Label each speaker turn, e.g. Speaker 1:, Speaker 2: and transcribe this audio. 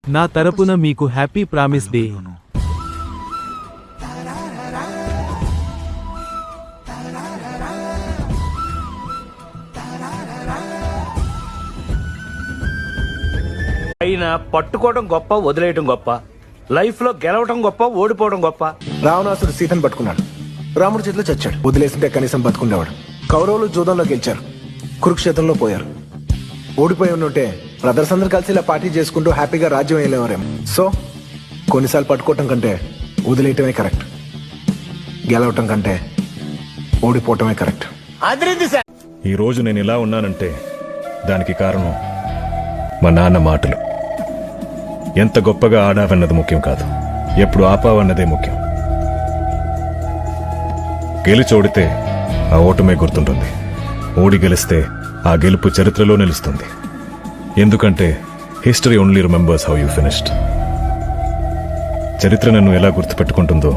Speaker 1: నా తరపున మీకు హ్యాపీ ప్రామిస్ డే.
Speaker 2: అయినా పట్టుకోవడం గొప్ప, వదిలేయటం గొప్ప. లైఫ్ లో గెలవటం గొప్ప, ఓడిపోవడం గొప్ప.
Speaker 3: రావణాసుడు సీతను పట్టుకున్నాడు, రాముడి చేతిలో చచ్చాడు. వదిలేసింటే కనీసం బతుకుండేవాడు. కౌరవులు జూదంలో గెలిచారు, కురుక్షేత్రంలో పోయారు. ఓడిపోయి ఉంటే బ్రదర్స్ అందరు కలిసి ఇలా పార్టీ చేసుకుంటూ హ్యాపీగా రాజ్యం వేయలేవారేమో. సో కొన్నిసార్లు పట్టుకోవటం కంటే వదిలేయటమే కరెక్ట్, గెలవటం కంటే ఓడిపోవటమే కరెక్ట్.
Speaker 4: ఈ రోజు నేను ఇలా ఉన్నానంటే దానికి కారణం మా నాన్న మాటలు. ఎంత గొప్పగా ఆడావన్నది ముఖ్యం కాదు, ఎప్పుడు ఆపావన్నదే ముఖ్యం. గెలిచోడితే ఆ ఓటమే గుర్తుంటుంది, ఓడి గెలిస్తే ఆ గెలుపు చరిత్రలో నిలుస్తుంది. ఎందుకంటే history only remembers how you finished. చరిత్ర నన్ను ఎలా గుర్తుపెట్టుకుంటుందో